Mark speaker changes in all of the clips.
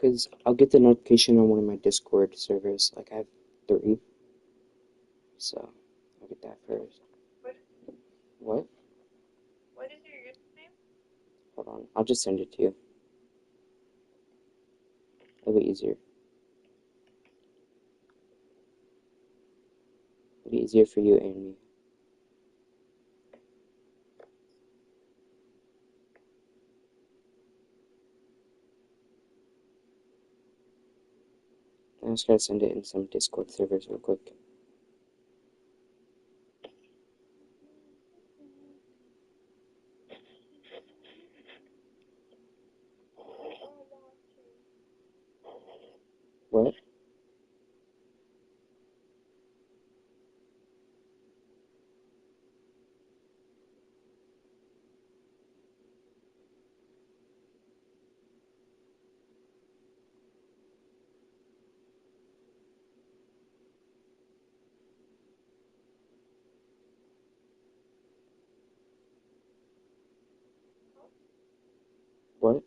Speaker 1: Because I'll get the notification on one of my Discord servers. Like, I have 3. So, I'll get that first. What?
Speaker 2: What is your username?
Speaker 1: Hold on. I'll just send it to you. It'll be easier. It'll be easier for you and me. I just gotta send it in some Discord servers real quick. What? What?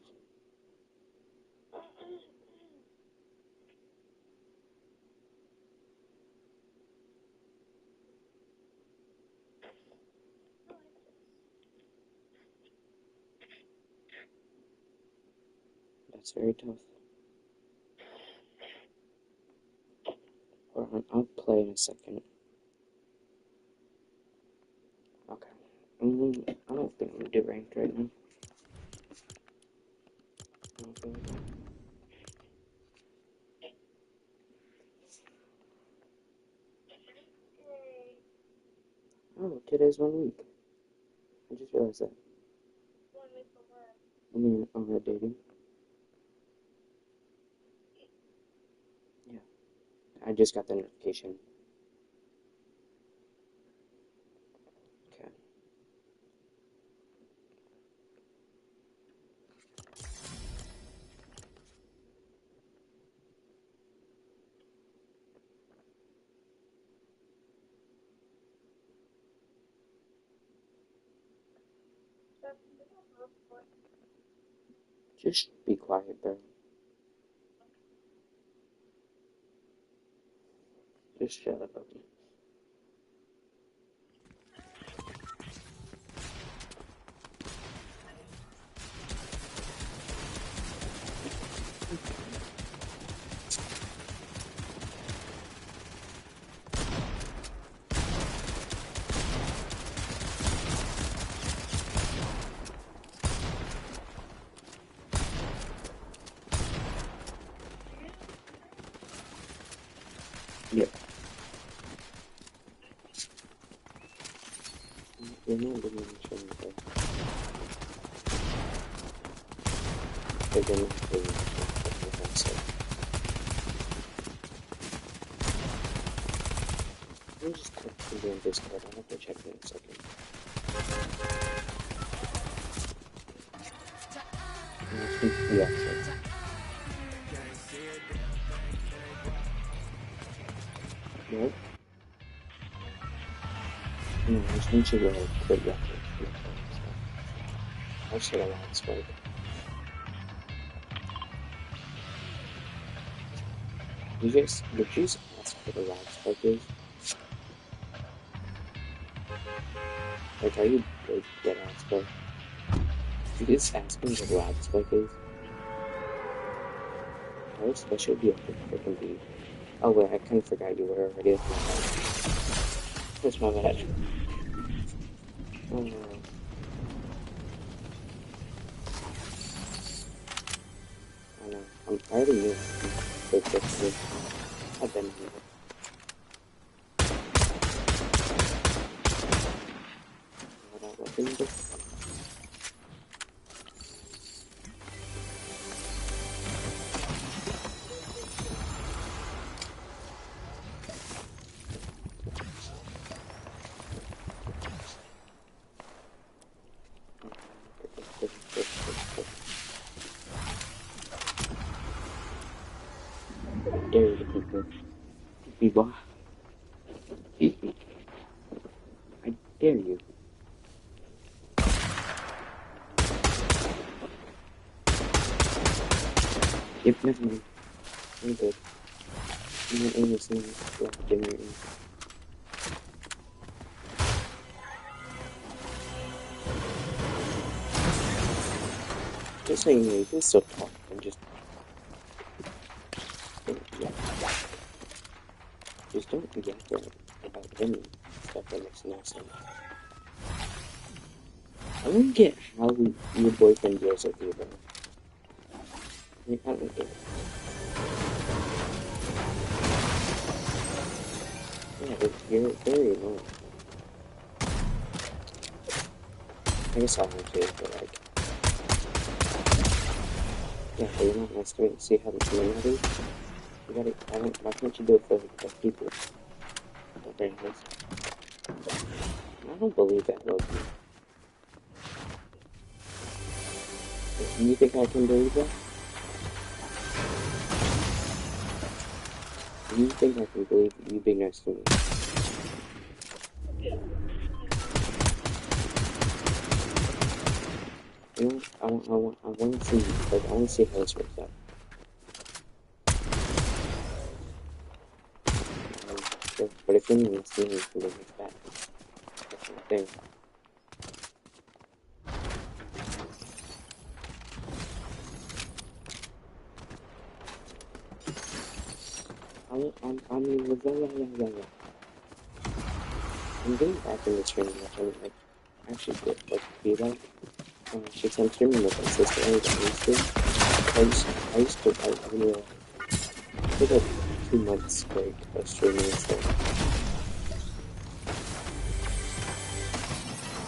Speaker 1: That's very tough. Hold on, I'll play in a second. Okay. I don't think I'm gonna do ranked right now. I don't feel like it. Oh, today's 1 week. I just realized that.
Speaker 2: 1 week for what?
Speaker 1: I mean, I'm not dating. Yeah. I just got the notification. Okay. Just be quiet, bro. Just shut up. Yeah. You're not giving me a chance, bro. They're gonna pay me for the stuff. Let me just click to the Discord. I'll have to check in a second. Yeah, sure. What? No, I just need you to quit rapping. I should have last week. Did you just ask for the loud spikers? Like, are you like dead ass, bro? Did you just ask me what the loud spikers? I wish that should be a freaking beat. Oh wait, I kind of forgot you were already. That's my bad. Oh no. I know. I already knew. I've been here. Without weapons, but I dare you to come here. Be boss. Beat me. I dare you. Yep, never mind. I'm good. I'm not aimlessly left in your ear. Just saying, you can still talk and just don't yap. Just don't yap about any stuff that makes no sense. I don't get how your boyfriend deals with you, bro. Like, I don't get it. Yeah, you're very annoying. I guess I am too, but like, yeah, but you're not nice to me. See how the community? You gotta, why can't you do it for like, the people? Not very nice. I don't believe that, Loki. You think I can believe that? You think I can believe you being nice to me? You know, I want to see, like, I want to see how this works out. But if anyone's seeing me, then it's bad. That's the thing. I'm getting back into streaming, which I'm like actually good. Like be like, shit, I'm streaming with my sister. I used to. I really took a 2 months break of streaming and stuff,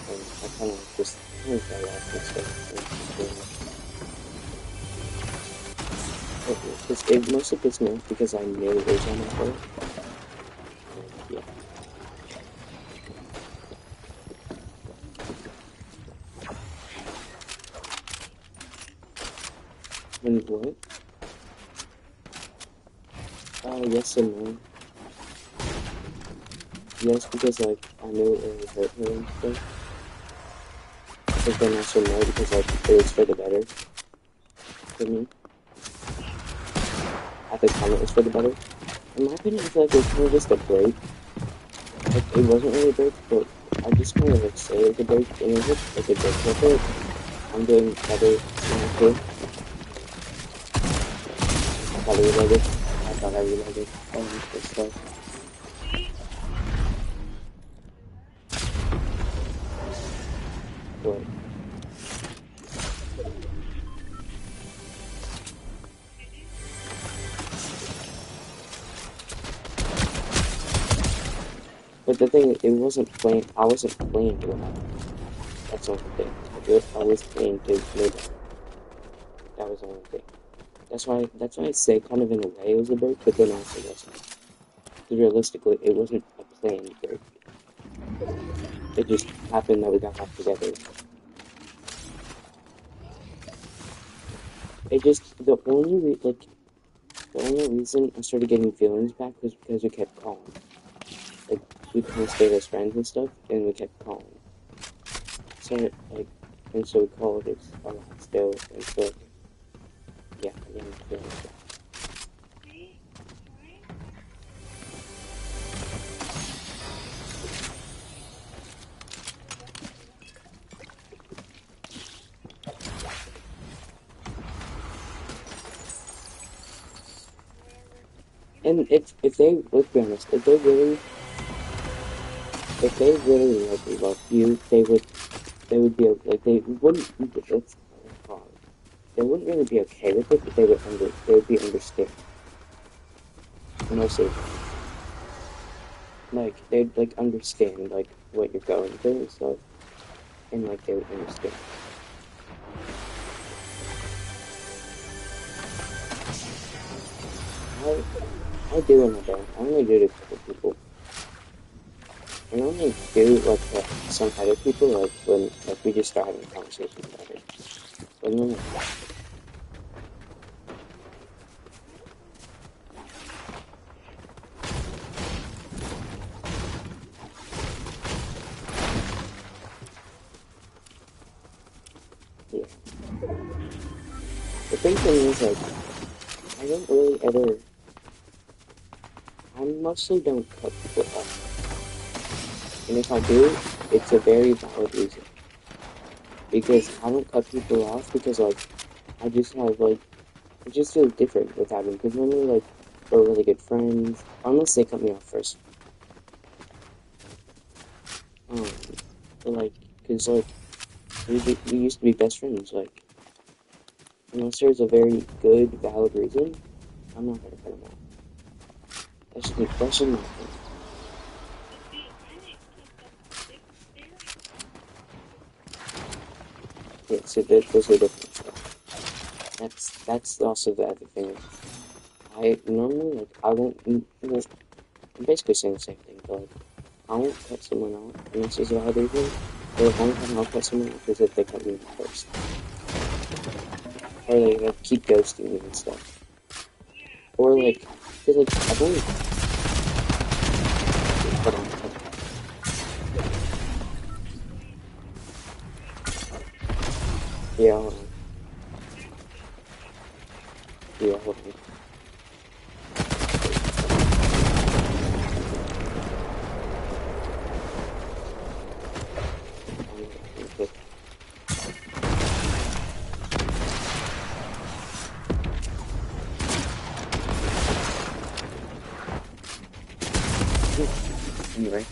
Speaker 1: and I kind of just kind of fell off and stuff. It mostly pissed me off because I knew it was on my fault. Yeah. And what? Yes and no. Yes, because like I knew it would hurt her and stuff. But then also no, because like it was for the better for me. At the time it was for the better. In my opinion, I feel like it was kind of just a break. Like it wasn't really a break, but I just kind of like say it was a break, and it was like a break. I feel like I'm doing better than I could. I thought I reloaded. I thought I reloaded. This stuff. But the thing, it wasn't planned. I wasn't planned to happen. That's the only thing. I was planned to know that. That was the only thing. That's why I say kind of in a way it was a break, but then also wasn't. Because realistically, it wasn't a planned break. It just happened that we got back together. It just the only reason I started getting feelings back was because we kept calling. Like we kind of stayed as friends and stuff, and we kept calling. So like, and so we called it a lot still, and so yeah, I getting feelings back. And if they, let's be honest, if they really like love you, they would be like they wouldn't. It's hard. They wouldn't really be okay with it, but they would be understanding. Most of the time, like they'd like understand like what you're going through and stuff, and like they would understand. I do and I don't. I only do it to a couple people. I only do like some other people like when like we just start having a conversation about it. But no, yeah. The big thing is like I don't really ever. I mostly don't cut people off, and if I do, it's a very valid reason. Because I don't cut people off because like I just have like it just feels different without them. Because normally like we're really good friends, unless they cut me off first. Um, but like because like we used to be best friends. Like unless there's a very good valid reason, I'm not gonna cut them off. That's just my opinion.
Speaker 2: See, I didn't cut them off. They like
Speaker 1: Yeah, so
Speaker 2: they
Speaker 1: those are different stuff. That's also the other thing. I normally like I won't. Well, I'm basically saying the same thing, but like I won't cut someone off unless there's a valid reason. Or the only time I'll cut someone off is if they cut me off first, or they like keep ghosting me and stuff, or
Speaker 2: see
Speaker 1: like because like I've only hold on, hold on. Yeah, hold on. Yeah, hold on. Okay. Anyway,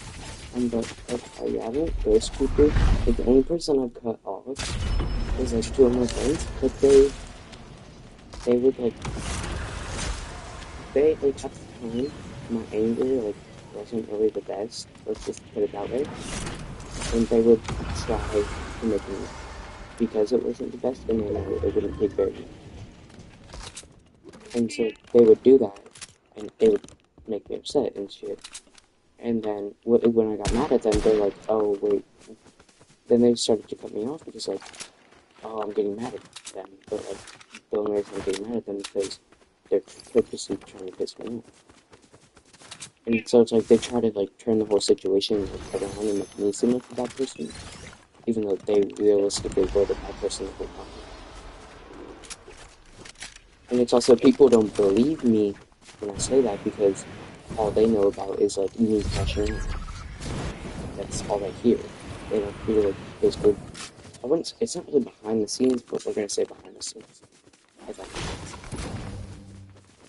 Speaker 1: but like yeah, I won't ghost people. Like the only person I've cut off is like two of my friends, but they would like they like at the time my anger like wasn't really the best. Let's just put it that way. And they would try to make me mad because it wasn't the best, and they know it wouldn't take very long. And so they would do that, and it would make me upset and shit. And then when I got mad at them, they're like, "Oh wait." Then they started to cut me off because like, "Oh, I'm getting mad at them," but like the only reason I'm getting mad at them is because they're purposely trying to piss me off. And so it's like they try to like turn the whole situation like around and make me seem like the bad person, even though they realistically were the bad person the whole time. And it's also people don't believe me when I say that because all they know about is like me crashing out. That's all they hear. They don't hear like basically. I wouldn't. It's not really behind the scenes, but we're gonna say behind the scenes. If that makes sense.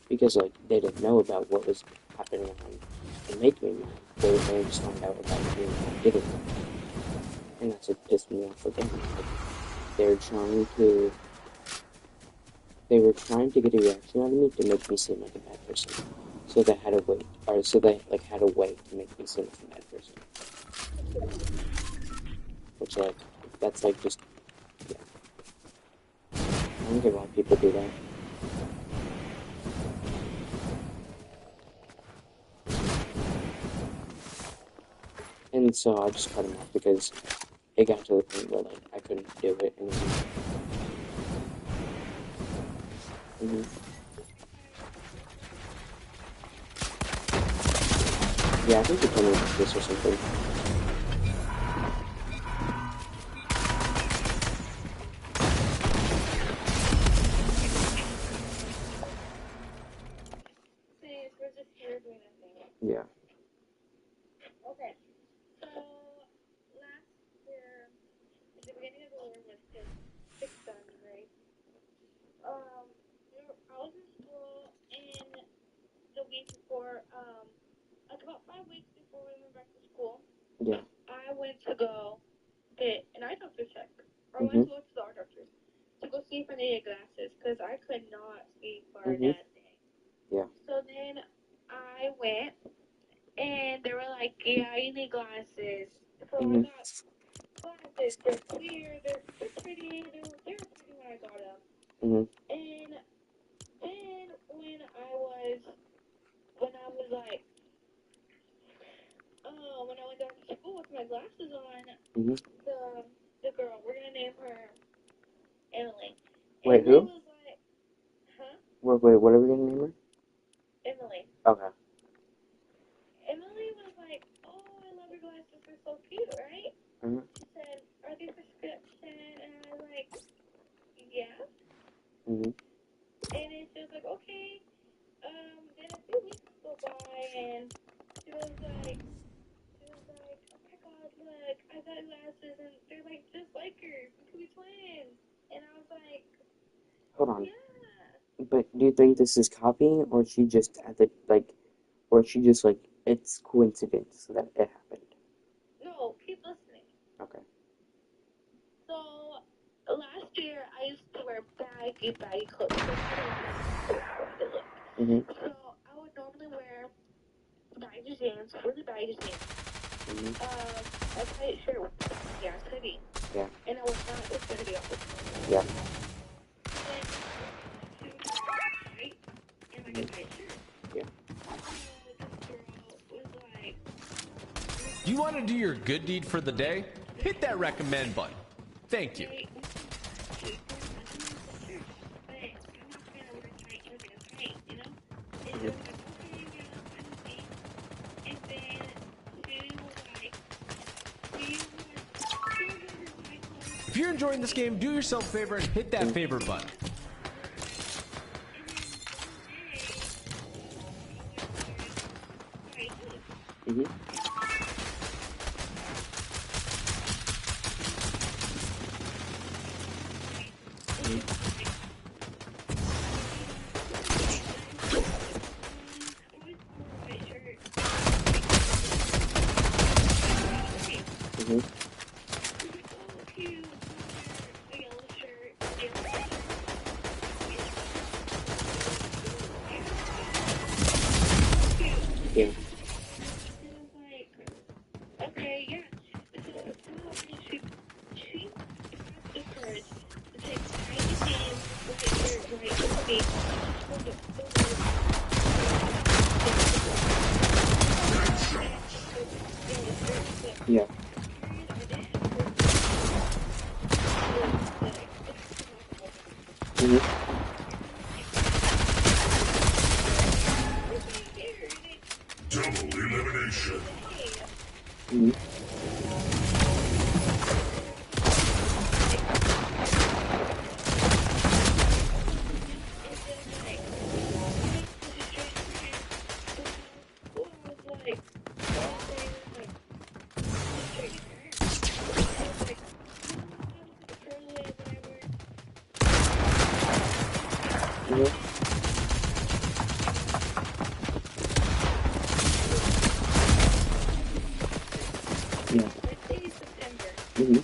Speaker 1: Because like they didn't know about what was happening around to make me mad. They only just found out about me getting mad, and that's what pissed me off again. Like they're trying to. They were trying to get a reaction out of me to make me seem like a bad person. So they had a way, or so they like had a way to make me seem like a bad person. Which like that's like just yeah. I don't get why people do that. And so I just cut them off because it got to the point where like I couldn't do it anymore. Mm-hmm. Yeah, I think you told me about this or something.
Speaker 2: see we're just here doing nothing.
Speaker 1: Yeah.
Speaker 2: Okay. So last year, at the beginning of the year was just six done, right? I was in school, and the week before, like about 5 weeks before we went back to school,
Speaker 1: Yeah.
Speaker 2: I went to go get an eye doctor check. Or I
Speaker 1: Mm-hmm.
Speaker 2: went to go to the eye doctor to go see if I needed glasses because I could not see for
Speaker 1: Mm-hmm.
Speaker 2: nothing.
Speaker 1: Yeah.
Speaker 2: So then I went, and they were like, "Yeah, you need glasses." So I
Speaker 1: Mm-hmm.
Speaker 2: got glasses. They're clear. They're pretty. They were pretty when I got them.
Speaker 1: Mm-hmm.
Speaker 2: And then when I was like, when I went down to school with my glasses on,
Speaker 1: Mm-hmm.
Speaker 2: the the girl, we're gonna name her Emily.
Speaker 1: Wait,
Speaker 2: Emily
Speaker 1: who?
Speaker 2: was like, huh?
Speaker 1: Wait, what are we gonna name her?
Speaker 2: Emily.
Speaker 1: Okay.
Speaker 2: Emily was like, "Oh, I love your glasses. They're so cute, right?"
Speaker 1: Mm-hmm.
Speaker 2: She said, "Are they prescription?" And I was like, "Yeah."
Speaker 1: Mm-hmm.
Speaker 2: And it's was like, okay. Then a few weeks go by, and she was like, oh my god, look, I got glasses, and they're like just like her, we could be twins. And I was like,
Speaker 1: Hold on.
Speaker 2: yeah.
Speaker 1: But do you think this is copying, or she just added, like, or she just, like, it's coincidence that it happened?
Speaker 2: No, keep listening.
Speaker 1: Okay.
Speaker 2: So, last year, I used to wear baggy clothes.
Speaker 1: Mm-hmm.
Speaker 2: So, I would normally wear baggy jeans, really baggy jeans.
Speaker 1: Mm-hmm.
Speaker 2: A tight shirt with hoodie.
Speaker 1: Yeah.
Speaker 2: And I would not take the hoodie off.
Speaker 1: Yeah.
Speaker 2: And like a tight shirt.
Speaker 1: Yeah.
Speaker 2: This girl was like,
Speaker 3: Do you want to do your good deed for the day? Hit that recommend button. Thank you. If you're enjoying this game, do yourself a favor and hit that favorite button.
Speaker 1: Mm-hmm. Mm-hmm. Yeah.
Speaker 2: Okay, yeah. So she has the courage to take tiny things with a shirt right to the beach.
Speaker 1: Yeah. Mm-hmm.
Speaker 4: Double elimination.
Speaker 1: Mm-hmm. Mm-hmm. Yeah. Mm-hmm.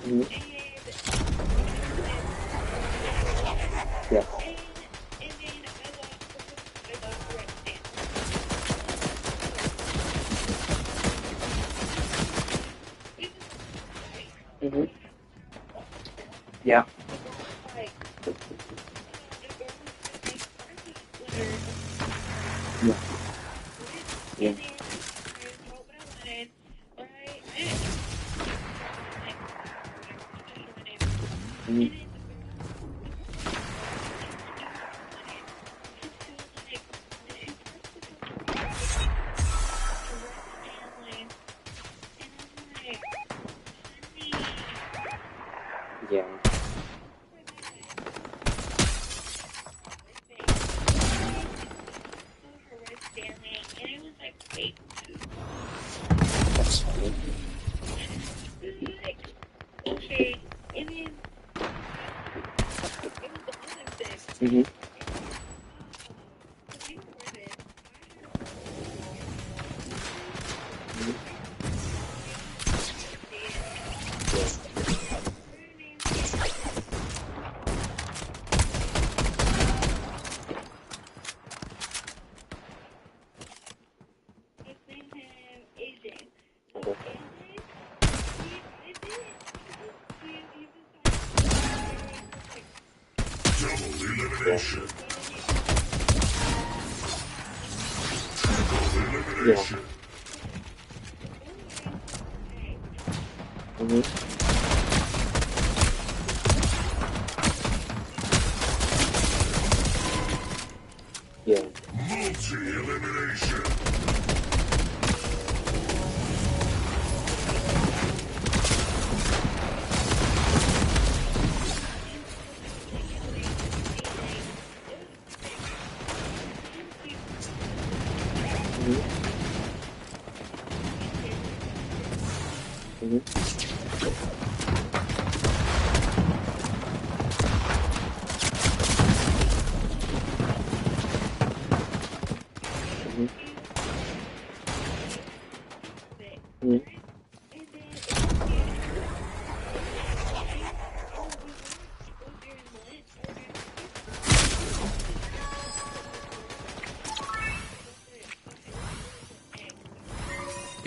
Speaker 1: Mm-hmm. Yeah. Mm-hmm. Yeah. Yeah. Yeah. Mm-hmm. Yeah. That's funny.
Speaker 2: Okay, and then
Speaker 1: Mm-hmm. Okay.
Speaker 4: Double elimination.
Speaker 1: Yeah.
Speaker 4: Elimination.
Speaker 1: Mm-hmm. Yeah.
Speaker 4: Multi-elimination.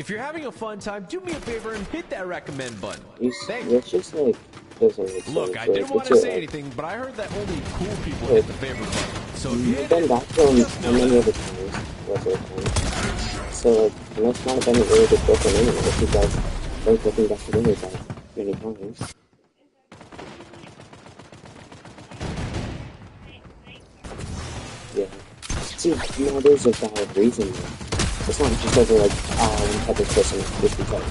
Speaker 3: If you're having a fun time, do me a favor and hit that recommend button. Thank you.
Speaker 1: Let's just like doesn't make
Speaker 3: Look,
Speaker 1: sense.
Speaker 3: I
Speaker 1: Like,
Speaker 3: didn't want
Speaker 1: it's
Speaker 3: to say
Speaker 1: alright.
Speaker 3: anything, but I heard that only cool people
Speaker 1: Wait.
Speaker 3: hit the favorite button. So if you
Speaker 1: You've
Speaker 3: hit
Speaker 1: done
Speaker 3: it,
Speaker 1: that film
Speaker 3: just
Speaker 1: how
Speaker 3: know
Speaker 1: many
Speaker 3: that.
Speaker 1: other times? Lots of times. So like, it must not have been a really good boyfriend anyway. If you guys both looking back together that many times. Yeah. See, now there's a valid reason though. It's not just over like, I want to have this person just because.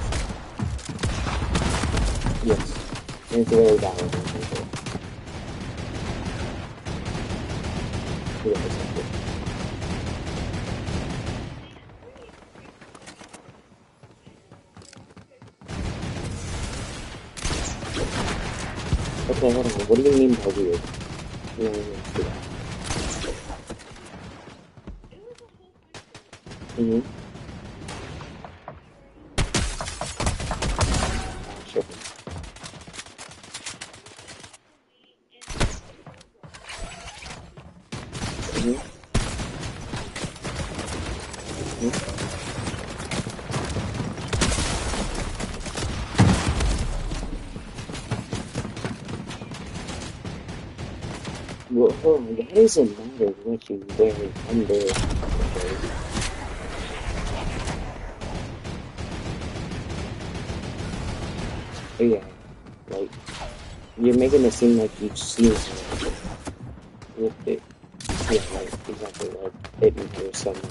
Speaker 1: Yes. And it's a very valid reason for it. Yeah, exactly. Okay, hold on. What do you mean by weird? No, let's do that. Mm-hmm. Sure. Mm-hmm. Mm-hmm. Well, hold on. Why does it matter what you wear under? Okay. Oh, yeah. Like, you're making it seem like you've seen it. It yeah, like, exactly. Like, it matters so much.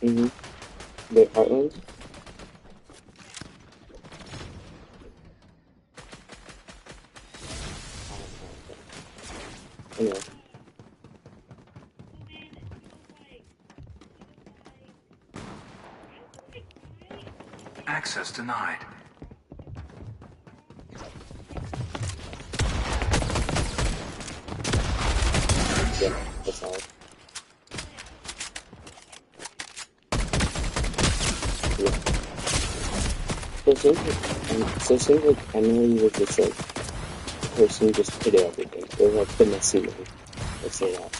Speaker 1: Mm-hmm. The Heartland? Anyway.
Speaker 4: Access denied.
Speaker 1: Yeah, that's all. Yeah. So it seems like Emily was just like the person who just did everything. They're like the messy one. Let's say that.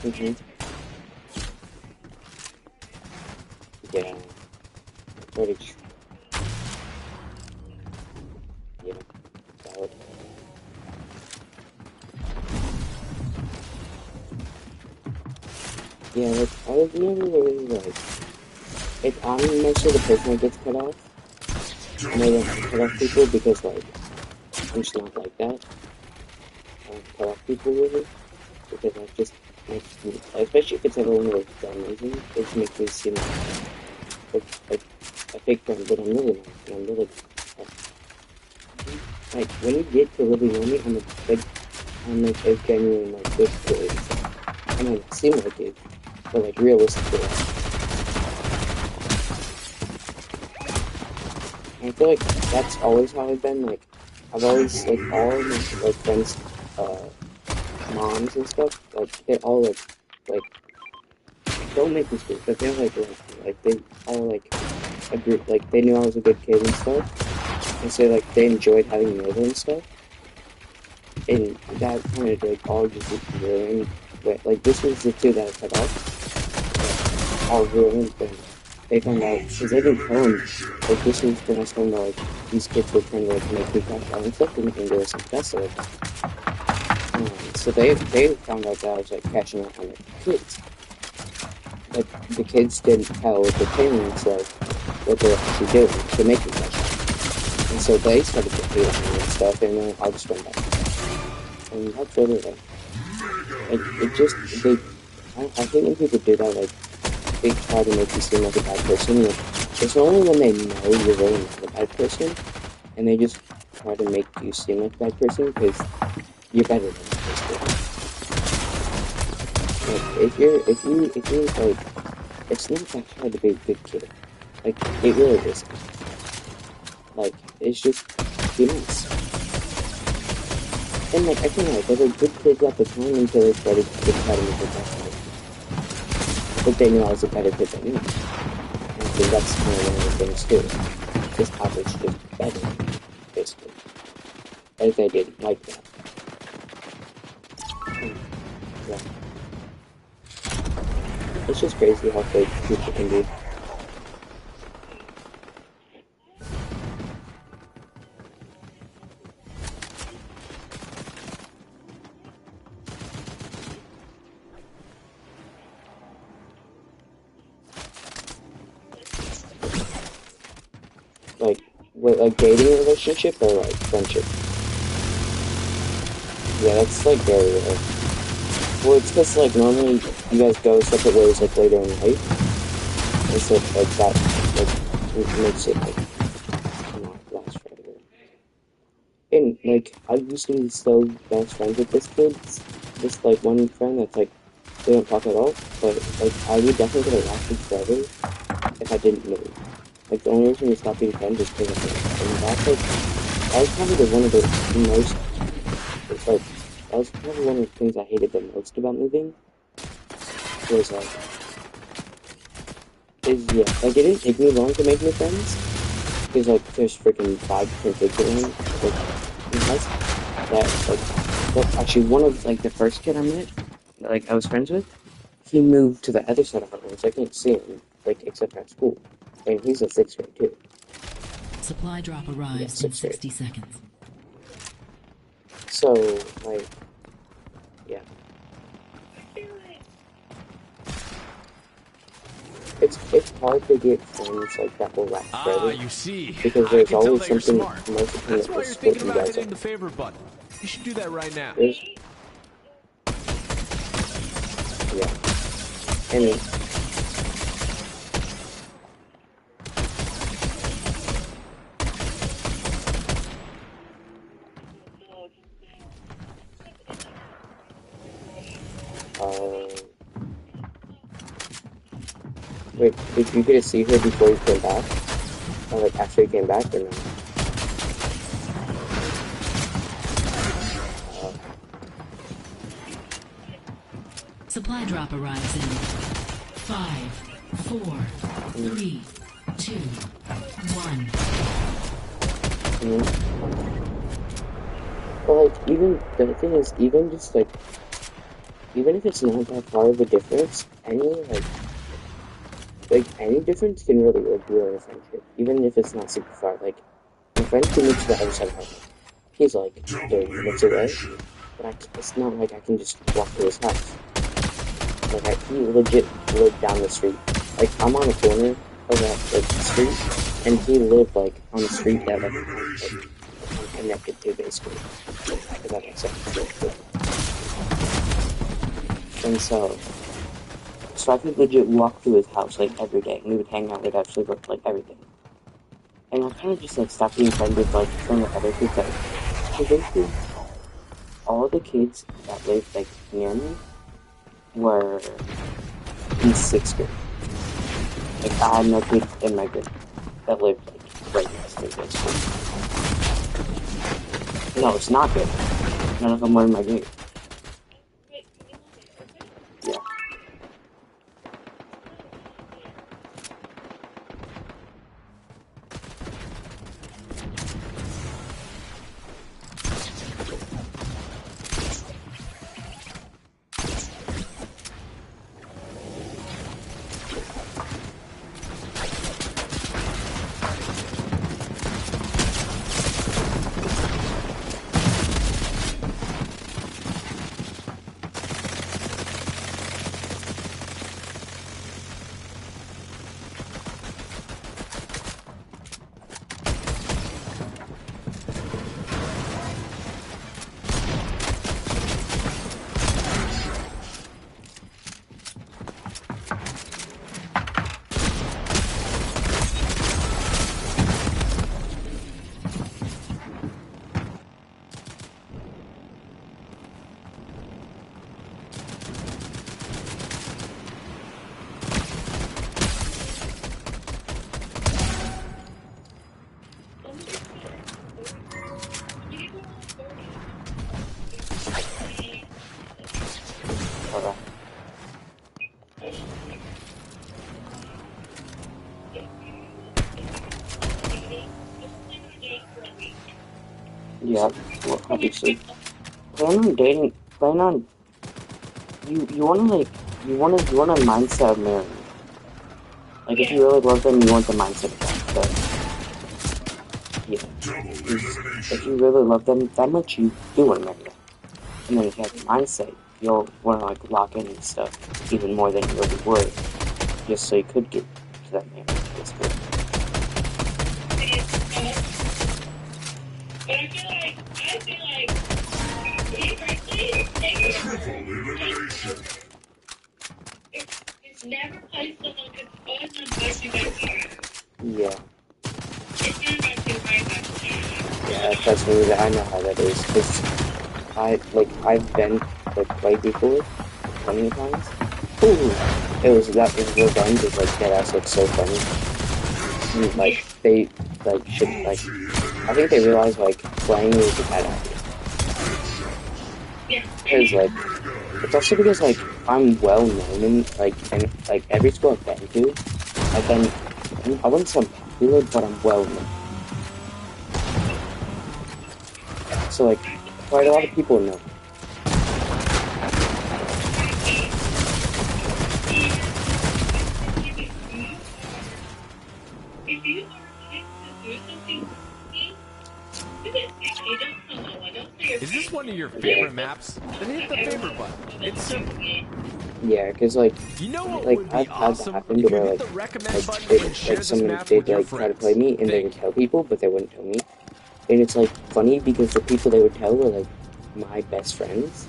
Speaker 1: Okay. Mm-hmm. Yeah. Very true. Yeah. Valid. Yeah, like, I was never really like, if I'm mostly the person that gets cut off, more than I cut off people because like, I'm just not like that. I don't cut off people really, because that just makes me, especially if it's everyone with dumb reasons, it just makes me seem like a fake friend, but I'm really not. And I'm really like when you get to really know me, I'm like a genuine like good kid. I mean, I seem like it, but like realistically, and I feel like that's always how I've been. Like I've always like all of my like friends, moms and stuff. Like they all like don't make me speak, but they're like they all like agree. Like they knew I was a good kid and stuff, and so like they enjoyed having me over and stuff. And that kind of like all just ruined. But like this was the two that I cut off, all ruined. And they found out because they didn't tell them. Like this was when I told them like these kids were trying to like make me crash out and stuff, and they were successful. So they found out that I was like crashing out on the kids. Like the kids didn't tell the parents like what they were actually doing to make me crash out. And so they started to hate on me and stuff, and then I just went back. And that's really like it just they I think when people do that like they try to make you seem like a bad person. Like it's only when they know you're really not a bad person, and they just try to make you seem like a bad person because you're better than that person. Like if you're like it's not that hard to be a good kid. Like, it really isn't. Like, it's just be nice. And like, I feel like they were good kids at the time until they started to try to make it better. But they knew I was a better kid than me. And I think that's kind of one of the things too. This average just better, basically. Like they didn't like that. Yeah. It's just crazy how fake people can be. Like, wait, like dating relationship or like friendship? Yeah, that's like very rare. Well, it's because like normally you guys go separate ways like later in life, and so like that like it makes it like not last forever. And like I used to be so best friends with this kid, this like one friend that's like we don't talk at all, but like I would definitely could have lasted forever if I didn't move. Like the only reason we stopped being friends is because of it. And that's like that was probably one of the most like that was probably one of the things I hated the most about moving was like is yeah like it didn't take me long to make new friends because like there's freaking 5 different kids around like in the house that like well actually one of like the first kid I met that, like I was friends with he moved to the other side of our room so I can't see him like except at school and he's in 6th grade too.
Speaker 5: Supply drop
Speaker 1: Yeah,
Speaker 5: arrives in
Speaker 1: 6th grade.
Speaker 5: 60 seconds.
Speaker 1: So like yeah. It's hard to get friends like that will last
Speaker 3: Ah,
Speaker 1: forever
Speaker 3: you see.
Speaker 1: because
Speaker 3: I
Speaker 1: there's
Speaker 3: can tell
Speaker 1: always
Speaker 3: that you're
Speaker 1: something
Speaker 3: smart.
Speaker 1: most of the time
Speaker 3: That's
Speaker 1: that
Speaker 3: why
Speaker 1: will
Speaker 3: you're
Speaker 1: split
Speaker 3: thinking
Speaker 1: you
Speaker 3: about
Speaker 1: guys
Speaker 3: hitting
Speaker 1: up.
Speaker 3: the favorite button. You should do that right now.
Speaker 1: There's yeah, and uh, wait, did you get to see her before you came back, or like after you came back, or no? Uh,
Speaker 5: Supply drop arrives in 5, 4,
Speaker 1: mm,
Speaker 5: 3, 2, 1.
Speaker 1: But like even the thing is, even just like even if it's not that far of a difference, like any difference can really like ruin a friendship, even if it's not super far. Like my friend who moved to the other side of our house, he's like
Speaker 4: Double
Speaker 1: 30 minutes away,
Speaker 4: elimination.
Speaker 1: but it's not like I can just walk to his house. Like he legit lived down the street. Like I'm on a corner of that like street, and he lived like on the street
Speaker 4: Double
Speaker 1: that
Speaker 4: elimination.
Speaker 1: I'm connected to basically. If that makes sense. And so I could legit walk to his house like every day, and we would hang out. We'd actually work like everything. And I kind of just like stopped being friends with like some of the other kids that basically all the kids that lived like near me were in 6th grade. Like I had no kids in my grade that lived like right next to me basically. No, it's not good. None of them were in my grade. Yeah. Well, obviously, plan on dating. Plan on you want to like you want a mindset of marrying. Like if you really love them, you want the mindset of that. But yeah,
Speaker 4: Double
Speaker 1: if
Speaker 4: elimination.
Speaker 1: you really love them that much, you do want to marry them. And then if you have the mindset, you'll want to like lock in and stuff even more than you really would, just so you could get to that marriage. Basically.
Speaker 2: But I feel like, me personally,
Speaker 4: Triple elimination.
Speaker 2: it's never played someone because always not about you guys.
Speaker 1: Yeah,
Speaker 2: It's not about you guys.
Speaker 1: yeah. Trust me, I know how that is. Cause I've been like played before plenty of times. Ooh, it was revenge is like that ass like so funny. And, like they like should like I think they realize like playing is a bad idea.
Speaker 2: Yeah.
Speaker 1: Because like it's also because like I'm well known in and like every school I've been to, I've been I wouldn't say I'm popular, but I'm well known. So like quite a lot of people know.
Speaker 2: If you are picked to do something, you can you don't tell no one. Don't say your
Speaker 3: Is this
Speaker 2: face.
Speaker 3: one of your
Speaker 1: Yeah,
Speaker 3: favorite maps? Then hit the favorite button. It's simple.
Speaker 1: yeah, because like
Speaker 3: You know what
Speaker 1: like
Speaker 3: would be
Speaker 1: I've had that
Speaker 3: awesome?
Speaker 1: happen
Speaker 3: You
Speaker 1: to
Speaker 3: could
Speaker 1: where
Speaker 3: hit the recommend button and share
Speaker 1: like
Speaker 3: this
Speaker 1: someone
Speaker 3: map
Speaker 1: did
Speaker 3: with your
Speaker 1: like try to play
Speaker 3: friends.
Speaker 1: me and they would
Speaker 3: Think.
Speaker 1: tell people, but they wouldn't tell me. And it's like funny because the people they would tell were like my best friends,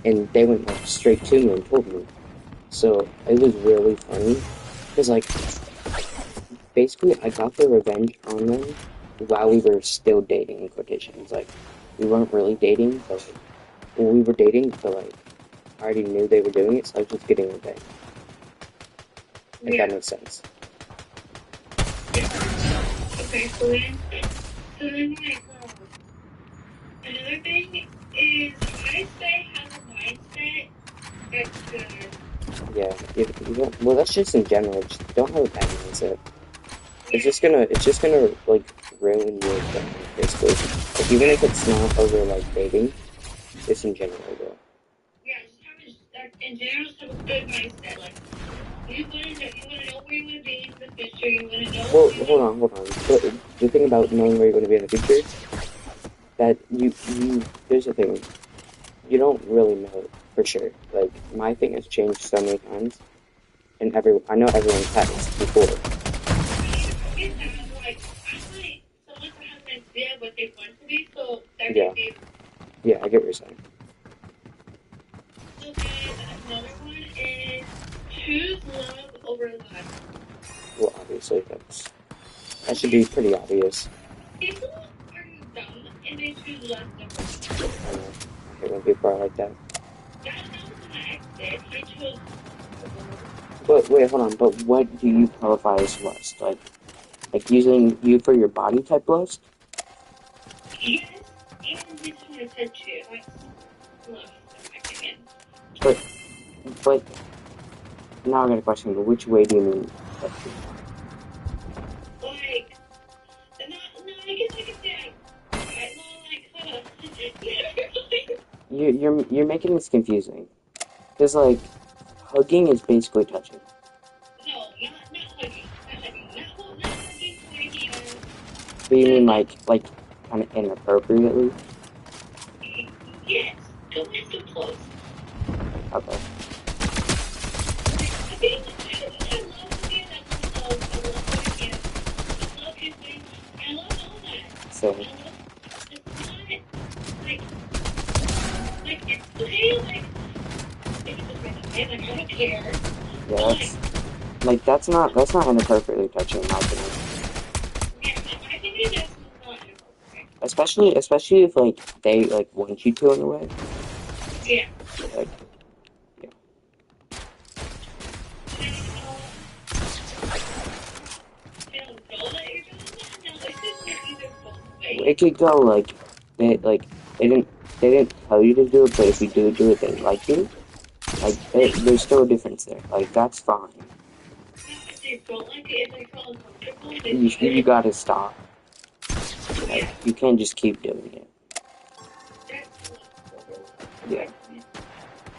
Speaker 1: and they went like straight to me and told me. So it was really funny because like basically I got the revenge on them while we were still dating in quotations. Like we weren't really dating, but like, well, we were dating, but like I already knew they were doing it, so I was just getting revenge. If that makes sense.
Speaker 2: Okay, so then like, another thing is I say have a mindset that's good.
Speaker 1: Yeah, you don't. Well, that's just in general. Just don't have a bad mindset. It's just gonna like ruin your thing, basically. Like even if it's not over like dating, just in general though.
Speaker 2: Yeah, just have in general, just have a good mindset. Like you wanna know where you wanna be in the future. You wanna know
Speaker 1: Well,
Speaker 2: who you wanna.
Speaker 1: hold on. The thing about knowing where you're gonna be in the future, that here's the thing. You don't really know it for sure. Like my thing has changed so many times, and I know everyone's had this before.
Speaker 2: Get that. Like I might someone to have an idea what they want to be, so they're
Speaker 1: Yeah,
Speaker 2: gonna be.
Speaker 1: yeah, I get what you're saying.
Speaker 2: So then another one is choose love over life.
Speaker 1: Well, obviously that should be pretty obvious.
Speaker 2: People are dumb and they choose love over life.
Speaker 1: I know. I hate when people are like that.
Speaker 2: That was my ex did. He chose.
Speaker 1: But wait, hold on. But what do you qualify as lust? Like using you for your body type lust?
Speaker 2: Yes, and they just want to touch you. That's love, in my opinion.
Speaker 1: But now I got a question. But which way do you mean touching?
Speaker 2: Like, no, I guess I could say well, like,
Speaker 1: You're making this confusing. Because like hugging is basically touching.
Speaker 2: no, not hugging, not hugging, holding hands.
Speaker 1: But you mean
Speaker 2: No,
Speaker 1: like kind of inappropriately?
Speaker 2: yes, go in so close.
Speaker 1: Okay.
Speaker 2: I think I love hugging, I love holding hands, I love kissing, I love all that.
Speaker 1: So
Speaker 2: I love, it's not, it's okay, like, if it's just random, like, I don't care.
Speaker 1: yeah, that's not inappropriately touching in my opinion.
Speaker 2: Yeah, in my opinion, that's not inappropriate.
Speaker 1: Especially if like they like want you to in a way.
Speaker 2: Yeah.
Speaker 1: Like yeah.
Speaker 2: They don't know that you're doing that. No, it could be either both
Speaker 1: It
Speaker 2: ways.
Speaker 1: could go like they didn't they didn't tell you to do it, but if you do it, they like you. Like there's still a difference there. Like that's fine.
Speaker 2: Now, if they don't like it, if they feel uncomfortable, they
Speaker 1: You
Speaker 2: should.
Speaker 1: gotta stop. Like
Speaker 2: Yeah.
Speaker 1: you can't just keep doing it. Yeah.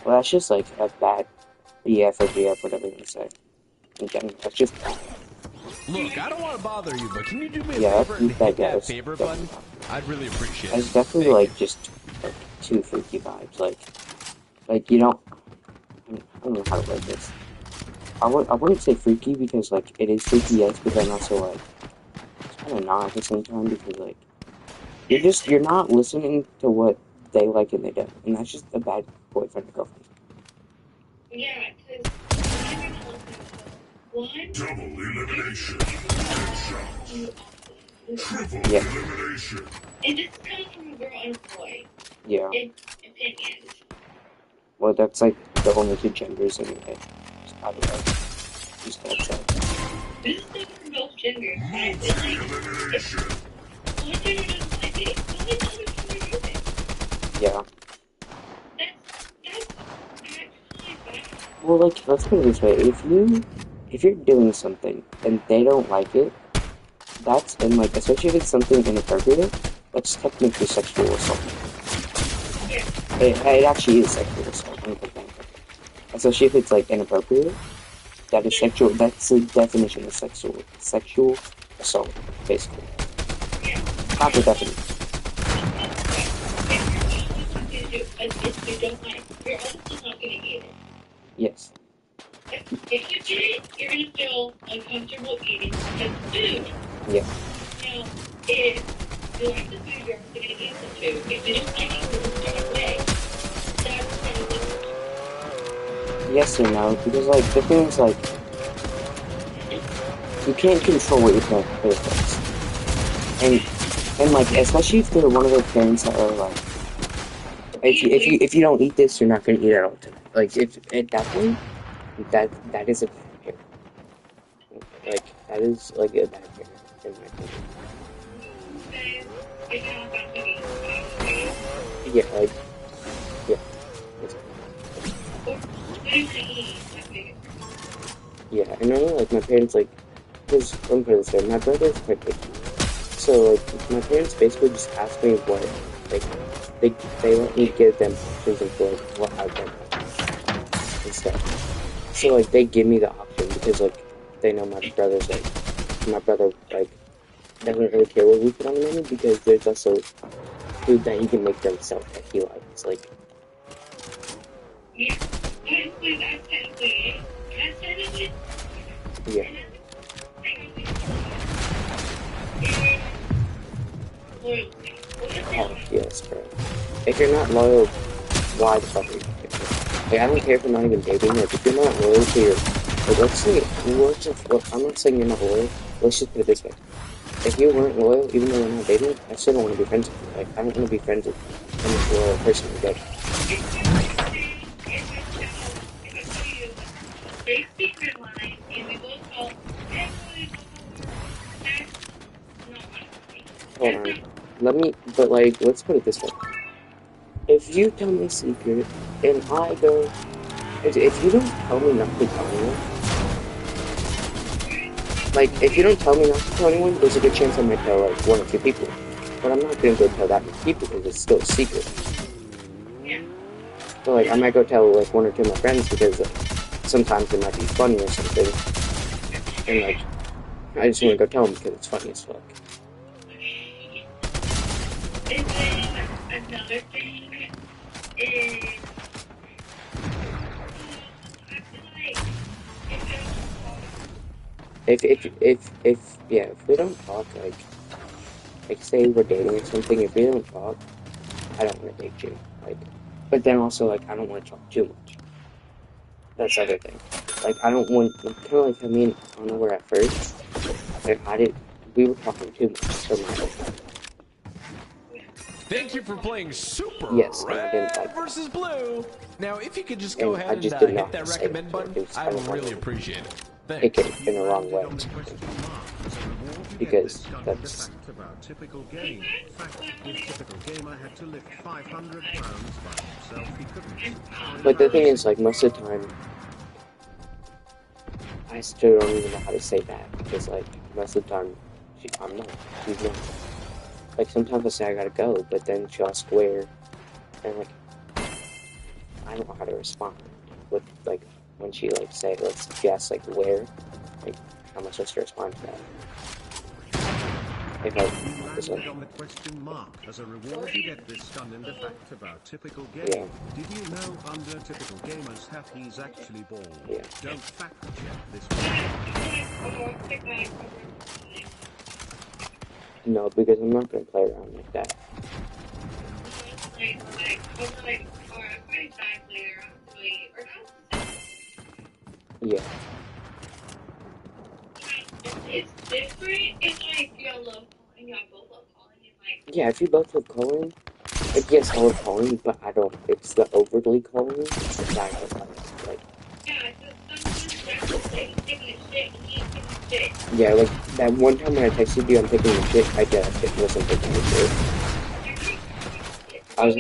Speaker 1: Well, that's just like a bad BF or GF, whatever you say. In general, that's just bad.
Speaker 3: Look, I don't want to bother you, but can you do me a
Speaker 1: Yeah,
Speaker 3: favor and
Speaker 1: that
Speaker 3: hit
Speaker 1: guy
Speaker 3: that
Speaker 1: was
Speaker 3: favorite button?
Speaker 1: definitely not.
Speaker 3: I'd really appreciate it.
Speaker 1: It's definitely
Speaker 3: Thank
Speaker 1: like
Speaker 3: you.
Speaker 1: just like too freaky vibes. Like you don't. I don't know how to word this. I wouldn't say freaky because like it is freaky, yes, but then also like it's kind of not at the same time because like you're not listening to what they like and they don't, and that's just a bad boyfriend or girlfriend.
Speaker 2: Yeah, because one, you're not listening to them. One,
Speaker 4: Double elimination.
Speaker 2: you
Speaker 4: Headshot. Triple
Speaker 1: Yeah,
Speaker 4: elimination.
Speaker 2: and this comes from a girl and a boy.
Speaker 1: yeah.
Speaker 2: Opinions.
Speaker 1: Well, that's like the only two genders anyway. Just by the way, just heads up.
Speaker 2: This is coming from both genders. And I feel like
Speaker 4: Multi-elimination.
Speaker 2: if one gender doesn't like it, don't let the other gender do it.
Speaker 1: Yeah.
Speaker 2: That's actually bad.
Speaker 1: Well, like let's put it this way: if you're doing something and they don't like it, that's and like especially if it's something inappropriate, that's technically sexual assault.
Speaker 2: Yeah.
Speaker 1: It actually is sexual assault. I don't think that. Especially if it's like inappropriate, that is sexual. That's the definition of sexual assault, basically.
Speaker 2: Yeah.
Speaker 1: Proper definition.
Speaker 2: If you don't like, you're also not gonna eat it.
Speaker 1: Yes.
Speaker 2: If you get it, you're gonna feel uncomfortable eating the food.
Speaker 1: Yeah.
Speaker 2: Now, if you like the food, you're also gonna eat the food. If you don't like it, you're gonna throw it away. That's kind of different.
Speaker 1: Yes and no, because like the thing is like you can't control what your parents does, and like especially if they're one of those parents that are like, if you don't eat this, you're not gonna eat it all tonight. Like if at that point, that is a bad parent. Like that is like a bad parent in my opinion.
Speaker 2: If you're not about to eat,
Speaker 1: Yeah, like yeah,
Speaker 2: or what are you gonna eat? That's big.
Speaker 1: yeah. And normally like my parents like, because let me put it this way, my brother's quite picky. So like my parents basically just ask me what like they let me give them options of like what I want and stuff. So like they give me the option because like they know my brother like doesn't really care what we put on the menu because there's also food that he can make themselves that he likes. Like
Speaker 2: Yeah. That's technically it. That's technically
Speaker 1: yeah,
Speaker 2: loyalty.
Speaker 1: oh yes, bro. If you're not loyal, why the fuck are you? Like I don't care if you're not even dating. Like if you're not loyal to your, like I'm not saying you're not loyal. Let's just put it this way. If you weren't loyal, even though we're not dating, I still don't want to be friends with you. Like, I don't want to be friends with any loyal person again.
Speaker 2: They speak their line and we both go, hey,
Speaker 1: Hold on. But like, let's put it this way. If you tell me a secret, and I go, if you don't tell me not to tell anyone, like, if you don't tell me not to tell anyone, there's a good chance I might tell, like, one or two people. But I'm not gonna go tell that many people because it's still a secret. So, like, I might go tell, like, one or two of my friends because, like, sometimes it might be funny or something. And, like, I just want to go tell them because it's funny as fuck.
Speaker 2: And then another thing is, I feel like
Speaker 1: If we don't talk, like say we're dating or something, if we don't talk, I don't want to date you. Like, but then also, like, I don't want to talk too much. That's the other thing. Like, I don't want, like, kind of like, I mean, I don't know where at first, like, we were talking too much for my own.
Speaker 3: Thank you for playing Super
Speaker 1: Yes, and I didn't like
Speaker 3: Red
Speaker 1: that.
Speaker 3: versus Blue. Now, if you could just go
Speaker 1: And
Speaker 3: ahead
Speaker 1: I
Speaker 3: and
Speaker 1: just did
Speaker 3: hit
Speaker 1: not
Speaker 3: that
Speaker 1: say
Speaker 3: recommend
Speaker 1: it, so
Speaker 3: button,
Speaker 1: it was
Speaker 3: I
Speaker 1: kind
Speaker 3: would
Speaker 1: of
Speaker 3: really
Speaker 1: funny.
Speaker 3: appreciate it.
Speaker 1: Take
Speaker 3: Thanks.
Speaker 1: it in the wrong way. Because that's
Speaker 6: Fact about typical game. Fact, if typical gamer had to lift 500 pounds by himself, he couldn't.
Speaker 1: but the thing is, like, most of the time, I still don't even know how to say that because, like, most of the time, I'm not. She's not. Like, sometimes I say I gotta go, but then she'll square, and, like, I don't know how to respond with like when she like say let's guess like where, like how am I supposed to respond to that? If I
Speaker 6: You
Speaker 1: just
Speaker 6: landed
Speaker 1: like
Speaker 6: on the question mark. As a reward, you get this stunning fact about typical game.
Speaker 1: yeah,
Speaker 6: Did you know under typical gamers have he's actually bald?
Speaker 1: yeah.
Speaker 6: Don't fact check this
Speaker 1: No, because I'm not gonna play around like that. Yeah.
Speaker 2: It's different. It's like y'all love calling, y'all both love calling, and like
Speaker 1: Yeah, if you both love calling, like yes, I love calling, but I don't. It's the overly calling that I don't like. Like
Speaker 2: yeah, because sometimes that's just like taking a shit and he ain't taking a shit.
Speaker 1: yeah, like that one time when I texted you, I'm taking a shit. I did. I wasn't taking a shit. I was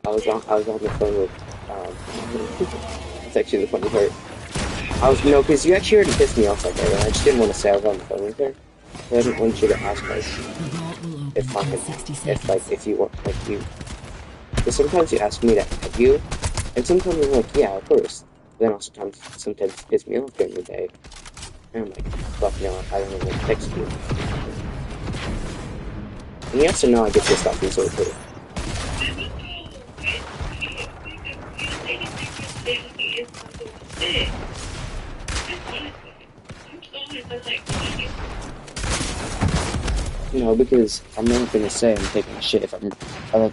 Speaker 1: I was on the phone with that's actually the funny part. I was no, because you actually already pissed me off like that, and I just didn't want to say I was on the phone with her. So I didn't want you to ask like
Speaker 5: The vault will open
Speaker 1: if I
Speaker 5: in
Speaker 1: could,
Speaker 5: 60
Speaker 1: if like
Speaker 5: seconds.
Speaker 1: if you want like you. Because sometimes you ask me to have you, and sometimes I'm like, yeah, of course. But then also sometimes you piss me off during the day, and I'm like, fuck no, I don't even want to text you. And you also know I get pissed off easily too. No, because I'm not gonna say I'm taking a shit if I like.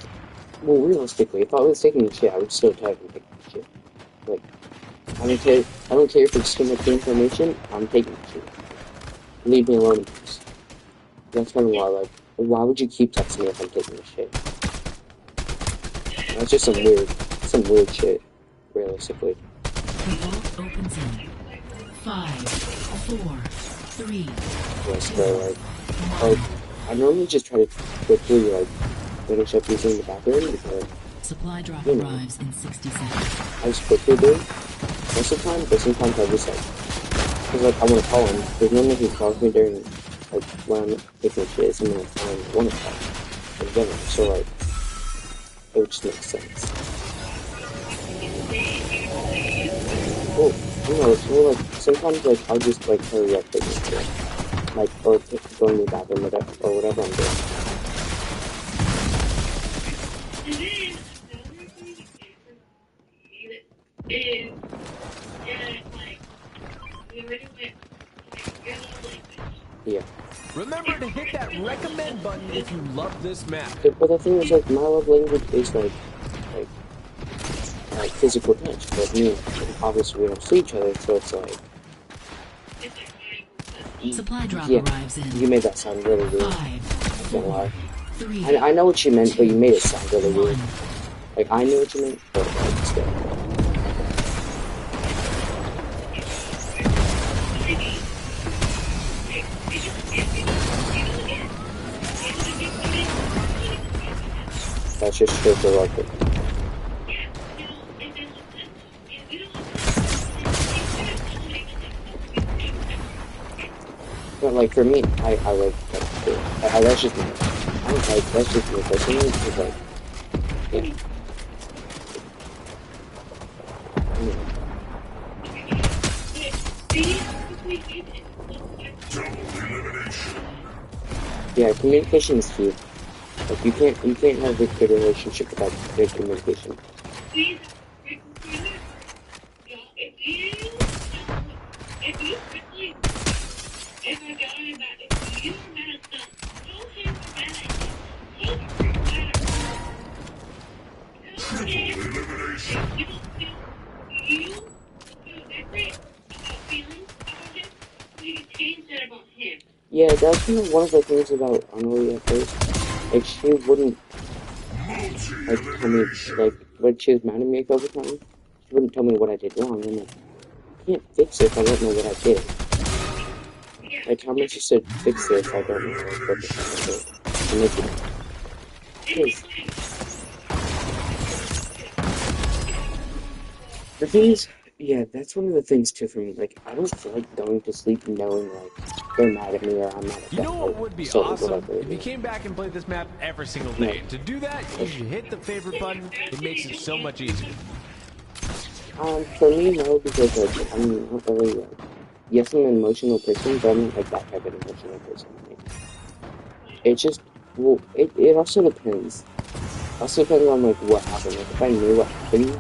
Speaker 1: Well, realistically, if I was taking a shit, I would still tell you I'm taking a shit. Like, I don't care. I don't care if it's too much information. I'm taking a shit. Leave me alone, please. That's kind of why, like, why would you keep texting me if I'm taking a shit? That's just some weird shit. Realistically,
Speaker 5: The vault opens in 5, 4, 3,
Speaker 1: realistically,
Speaker 5: 1.
Speaker 1: like, I normally just try to quickly like finish up using the bathroom because
Speaker 5: Supply drop
Speaker 1: you know
Speaker 5: arrives in 60 seconds.
Speaker 1: I just quickly do most of the time, but sometimes I just like because like I want to call him. Because normally he calls me during like when I'm taking shit, something like when I want to call him in general. So like it would just make sense. Well, you know, so like sometimes like I'll just like hurry up taking shit, like or going to the bathroom or whatever I'm doing.
Speaker 2: Is like we already went like your love language.
Speaker 1: Yeah.
Speaker 3: Remember to hit that recommend button if you love this map.
Speaker 1: But the thing is, like, my love language is like, like physical touch. But me, obviously, we don't see each other, so it's like,
Speaker 5: Supply drop
Speaker 1: yeah,
Speaker 5: arrives in
Speaker 1: you made that sound really weird.
Speaker 5: 5,
Speaker 1: I can't
Speaker 5: 4,
Speaker 1: lie.
Speaker 5: 3,
Speaker 1: I know what you meant, but you made it sound really
Speaker 5: 1.
Speaker 1: weird. Like, I knew what you meant, but like, still. That's just straight to like it. But like for me, I like that's just me. I don't like that's just me personally. It's like yeah.
Speaker 4: Double elimination.
Speaker 1: Yeah, communication is key. Like you can't have a good relationship without good communication.
Speaker 4: Triple elimination.
Speaker 1: Yeah, that's kind of one of the things about Emily at first. Like she wouldn't like tell me
Speaker 4: Multi-elimination.
Speaker 1: like when she was mad at me a couple times. She wouldn't tell me what I did wrong. I'm like, I can't fix it if I don't know what I did. Like how am I supposed to fix this if I don't know like what the fuck I did? And like, because the thing is, yeah, that's one of the things too for me. Like I don't like going to sleep knowing like they're mad at me or I'm mad at
Speaker 3: You
Speaker 1: them
Speaker 3: know
Speaker 1: or
Speaker 3: what would be
Speaker 1: so
Speaker 3: awesome?
Speaker 1: whatever it
Speaker 3: If you
Speaker 1: is.
Speaker 3: came back and played this map every single
Speaker 1: No.
Speaker 3: day. To do that, you should hit the favorite button. It makes it so much easier.
Speaker 1: For me, no, because like I'm not really like. Yes, I'm an emotional person, but I'm not like that type of emotional person. Like, it just well, it also depends. Also depends on like what happened. Like if I knew what happened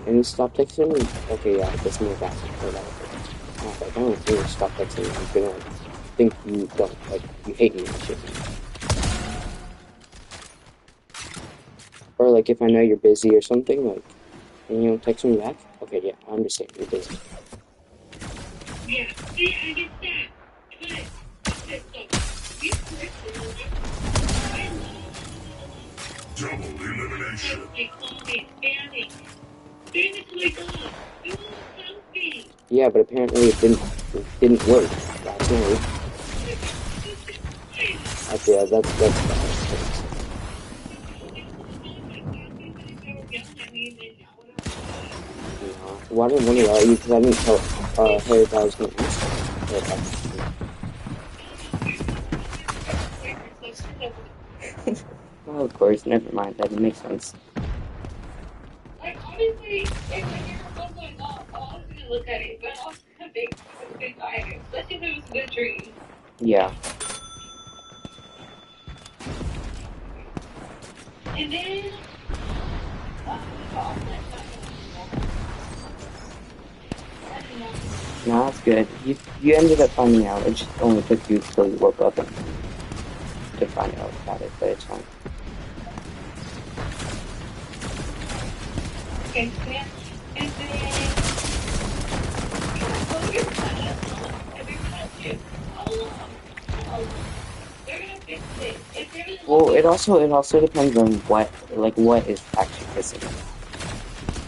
Speaker 1: and you stopped texting me, okay, yeah, that's more valid or whatever. Not like I don't think you stop texting me. I'm gonna like think you don't like you hate me and shit. Or like if I know you're busy or something, like and you don't text me back, okay, yeah, I understand you're busy.
Speaker 2: Yeah, see, I get that. But, okay, so, you personally, I love
Speaker 4: Double elimination.
Speaker 2: texting, calling, spamming. Spam it to my dog. Do something.
Speaker 1: Yeah, but apparently it didn't work last night. Yeah, that's bad. No, well, I didn't want to yell at you because I didn't tell her that I was gonna ask her. But well, of course, never mind. That makes sense.
Speaker 2: Like, honestly, if I hear a phone going off, I'll honestly look at it, but I'm also gonna think by it, especially if it was a good dream.
Speaker 1: Yeah.
Speaker 2: And then,
Speaker 1: No, that's good. You ended up finding out. It just only took you till you woke up and to find out about it, but it's fine.
Speaker 2: okay, so yeah, and then, oh, you're they're gonna fix it. If they're gonna
Speaker 1: Well, it also depends on what is actually pissing me.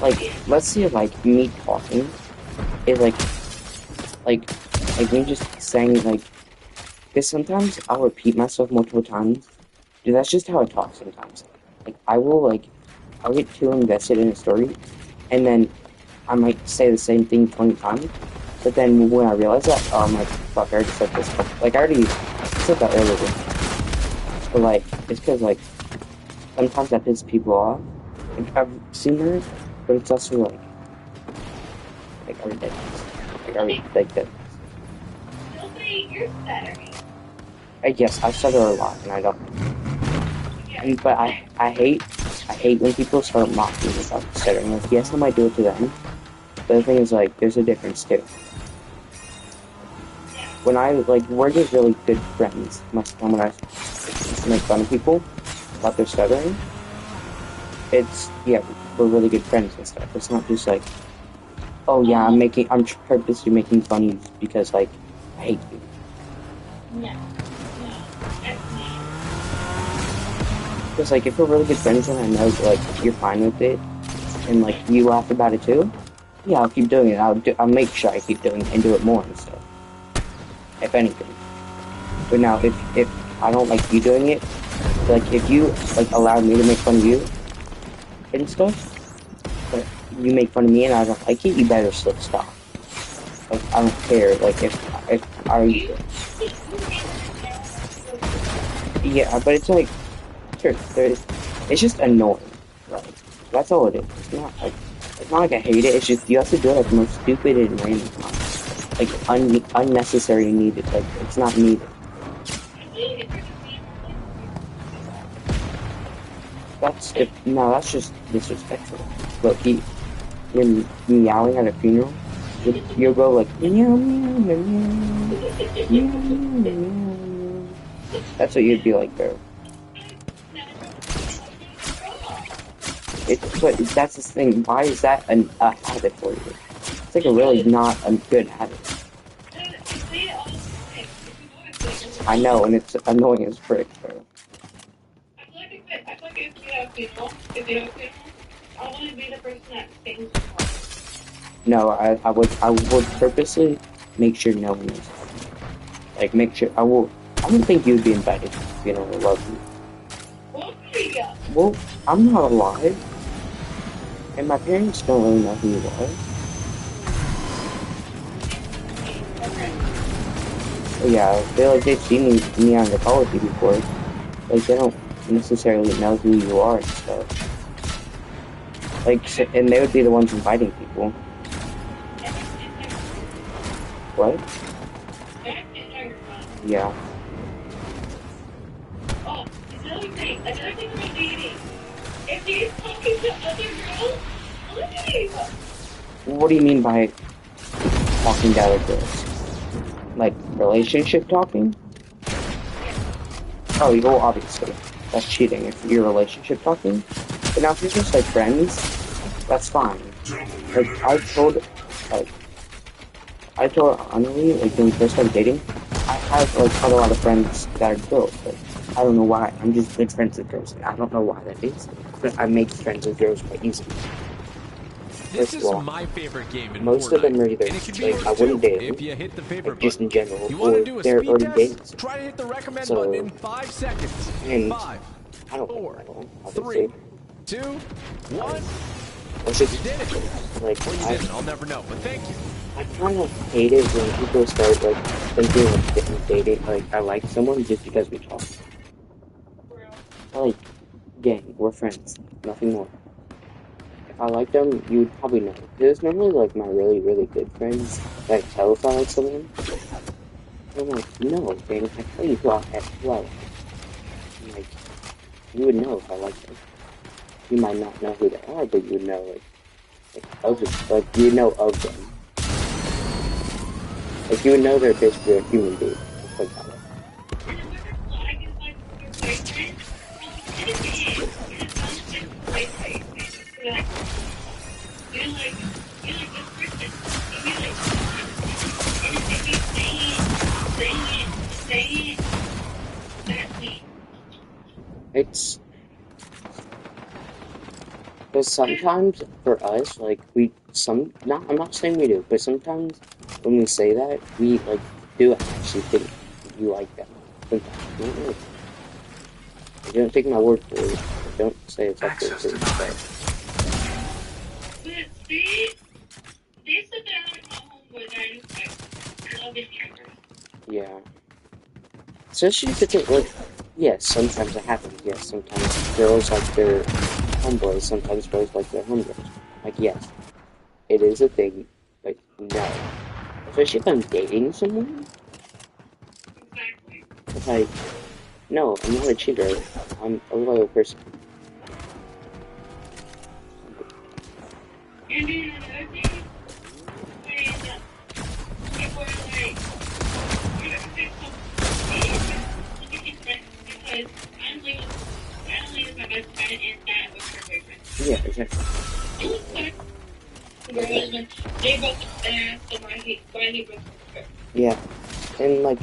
Speaker 1: Like, let's say like me talking is like like me just saying like because sometimes I'll repeat myself multiple times. Dude, that's just how I talk sometimes. Like I'll get too invested in a story and then I might say the same thing 20 times. But then when I realize that, oh, I'm like, fuck, I already said this. Like, I already said that earlier. But, like, it's because, like, sometimes that pisses people off. Like, I've seen that, but it's also, like, ridiculous. Like, that.
Speaker 2: you're stuttering.
Speaker 1: Yes, I stutter a lot, and I don't. But I hate when people start mocking me about stuttering. Like, yes, I might do it to them. But the thing is, like, there's a difference, too. When we're just really good friends. When I make fun of people about their stuttering, yeah, we're really good friends and stuff. It's not just like, oh yeah, I'm purposely making fun of you because like I hate you.
Speaker 2: No,
Speaker 1: Because like if we're really good friends and I know like you're fine with it and like you laugh about it too, yeah, I'll keep doing it. I'll make sure I keep doing it and do it more and stuff. If anything. But now if I don't like you doing it, like if you like allow me to make fun of you and stuff, but you make fun of me and I don't like it, you better stop. Like I don't care. Like if I yeah, but it's like sure, it's just annoying. Like that's all it is. It's not like I hate it. It's just you have to do it at the most stupid and random time, like unnecessary and needed. Like it's not needed. That's just disrespectful. Look, you're meowing at a funeral. You'll go like meow meow meow meow meow meow meow. That's what you'd be like, bro. But that's the thing. Why is that a habit for you? It's like a really not a good habit. I know, and it's annoying as frick, bro.
Speaker 2: I feel like if you have a funeral, I want to be the person that sings for
Speaker 1: No, I would purposely make sure no one is. Like, make sure I will. I don't think you'd be invited to the funeral. I love you. Well, I'm not alive, and my parents don't really know who you are. But yeah, they've seen me on the call with you before. Like they don't necessarily know who you are and stuff. and they would be the ones inviting people. What? Yeah.
Speaker 2: Oh, another thing about dating. If he's talking to other girls, leave.
Speaker 1: What do you mean by talking to other girls? Like relationship talking? Oh, well, obviously. That's cheating if you're relationship talking. But now if you're just like friends, that's fine. Like I told Annalie, like when we first started dating, I have like quite a lot of friends that are girls, but I don't know why. I'm just good friends with girls. I don't know why that is, but I make friends with girls quite easily.
Speaker 3: This
Speaker 1: First of
Speaker 3: is
Speaker 1: all,
Speaker 3: my favorite game in
Speaker 1: most of
Speaker 3: Fortnite,
Speaker 1: them are either
Speaker 3: and it could be
Speaker 1: like I
Speaker 3: yours
Speaker 1: wouldn't
Speaker 3: too
Speaker 1: date
Speaker 3: if
Speaker 1: them,
Speaker 3: you hit the favorite
Speaker 1: like just
Speaker 3: button.
Speaker 1: in general,
Speaker 3: You want to
Speaker 1: or
Speaker 3: do a
Speaker 1: they're
Speaker 3: speed
Speaker 1: already dating
Speaker 3: test?
Speaker 1: someone.
Speaker 3: Try to hit the recommend button
Speaker 1: So,
Speaker 3: in 5 seconds.
Speaker 1: and
Speaker 3: 5,
Speaker 1: I don't have
Speaker 3: 4,
Speaker 1: that one,
Speaker 3: 3,
Speaker 1: obviously.
Speaker 3: 2,
Speaker 1: I
Speaker 3: 1.
Speaker 1: was
Speaker 3: You
Speaker 1: just
Speaker 3: did it.
Speaker 1: like
Speaker 3: Or you didn't. I'll never know. But thank you.
Speaker 1: I kind of hate it when people start like thinking like dating, like I like someone just because we talk. Like, gang, we're friends, nothing more. If I like them, you would probably know. Because normally like my really, really good friends that tell if I like someone. And I'm like, no, gang, I tell you who I like. I'm like, you would know if I like them. You might not know who they are, but you would know you would know of them. Like you would know they're basically a human being. Let's put it that way. It's because sometimes for us, like I'm not saying we do, but sometimes when we say that, we like do actually think you like them. Sometimes, not all the time. You don't take my word for it. Don't say it's absolutely true. But
Speaker 2: But they said that I like my homeboys. I love his cameras.
Speaker 1: yeah, especially if it's like yes, sometimes it happens. Yes, sometimes girls like their homeboys. Sometimes boys like their homegirls. Like yes, it is a thing, but no. Especially if I'm dating someone.
Speaker 2: Exactly.
Speaker 1: It's like, no, I'm not a cheater. I'm a loyal person.
Speaker 2: And then another thing, when people are like, you know, because Emily is my best friend and that was her boyfriend.
Speaker 1: Yeah, exactly.
Speaker 2: It was like girls when they broke up and so why he broke up with her.
Speaker 1: Yeah, and like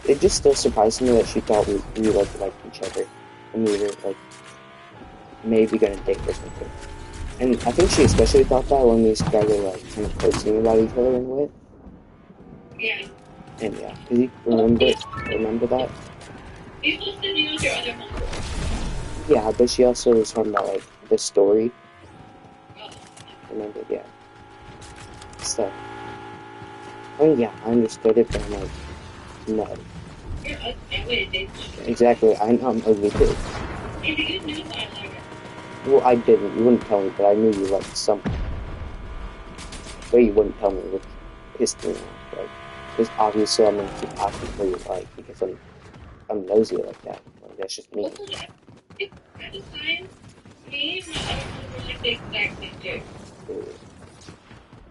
Speaker 1: it just still surprised me that she thought we like liked each other, and we were like maybe gonna date or something. And I think she especially thought that when we started like kind of posting about each other and with.
Speaker 2: Yeah.
Speaker 1: And yeah, cause you remember that?
Speaker 2: You supposed to be with your other homegirl.
Speaker 1: Yeah, but she also was talking about like the story.
Speaker 2: Oh.
Speaker 1: Remember? Yeah, stuff. I mean, yeah, I understood it, but I'm like, no.
Speaker 2: You're ugly. I wouldn't date you.
Speaker 1: Exactly, I know I'm ugly too.
Speaker 2: If you knew I like her.
Speaker 1: Well, I didn't. You wouldn't tell me, but I knew you liked someone. But you wouldn't tell me, which pissed me off. Like, because obviously I'm gonna keep asking who you like because I'm nosy like that. Like that's just me.
Speaker 2: Also, at the time, me and my other friends were like the exact same too. But we're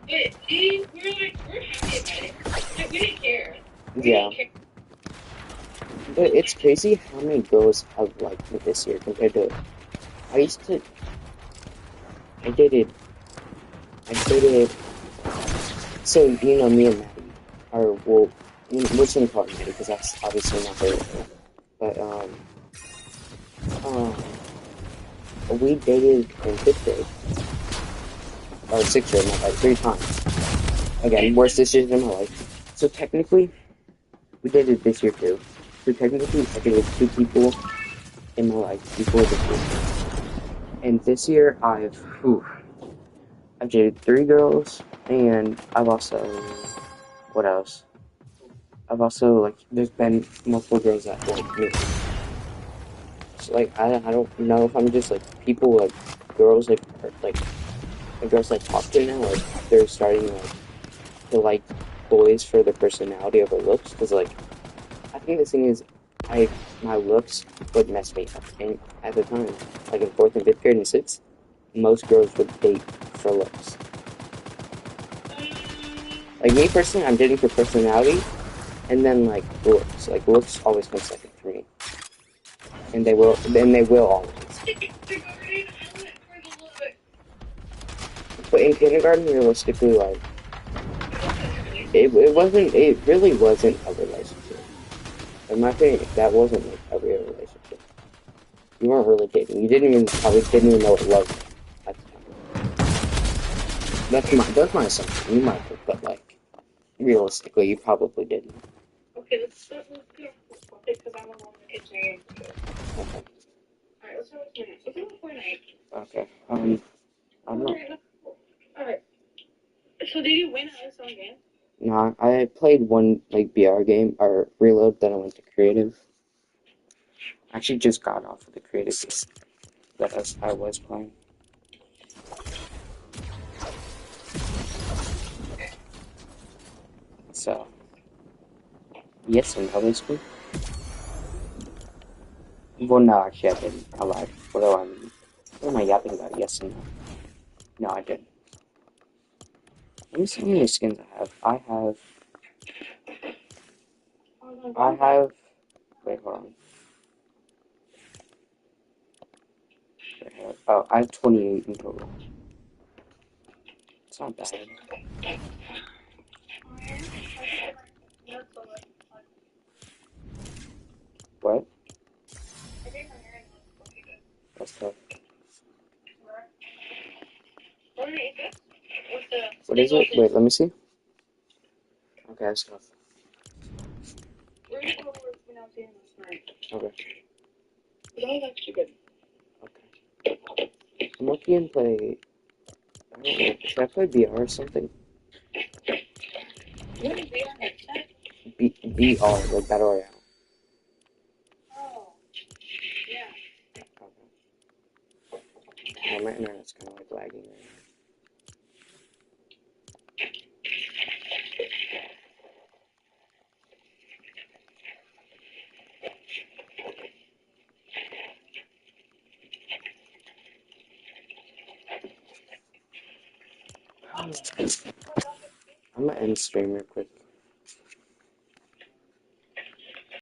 Speaker 2: happy about it. Like, we didn't care. We
Speaker 1: Yeah,
Speaker 2: didn't care.
Speaker 1: but it's crazy how many girls have liked me this year compared to I used to. I dated. I dated. So you know me and Maddie are well. We're just gonna call her Maddie because that's obviously not her. But um, we dated in fifth grade or sixth grade, my bad, 3 times. Again, worst decision in my life. So technically, we dated this year too. So technically, I dated 2 people in my life before this year. And this year, I've dated 3 girls, and I've also, what else? I've also like, there's been multiple girls that like me. So like, I don't know if I'm just like people like girls the girls talk to now, they're starting to like boys for their personality over looks, because I think the thing is, my looks would mess me up, and at the time, in fourth and fifth grade and sixth, most girls would date for looks. Me personally, I'm dating for personality, and then looks. Looks always come second for me, and they will always. But in kindergarten, realistically, it really wasn't a relationship. In my opinion, that wasn't a real relationship. You weren't really dating. You probably didn't even know what love was at the time. That's my assumption. You might have, but realistically, you probably didn't.
Speaker 2: Okay, let's go because I'm alone in the kitchen.
Speaker 1: Okay.
Speaker 2: Alright, let's start with Fortnite. Let's go with Fortnite.
Speaker 1: Okay. I'm not.
Speaker 2: Alright. So did you win at this one game?
Speaker 1: No, I played one BR game or reload, then I went to creative. I actually just got off of the creative game that I was playing. So yes and no, basically. Well, no, actually, I didn't. I lied. What am I yapping about? Yes and no. No, I didn't. Let me see how many skins I have. I have. Wait, hold on. Oh, I have 28 in total. It's not bad. What? That's tough. What is it? Wait, let me see. Okay, that's tough. Okay.
Speaker 2: That was actually good.
Speaker 1: Okay. I'm looking to play. I don't know. Should I play BR or something?
Speaker 2: What is VR headset?
Speaker 1: BR, like Battle Royale.
Speaker 2: Oh, yeah.
Speaker 1: Okay. Yeah, my internet's kind of lagging right now. I'm gonna end stream real quick.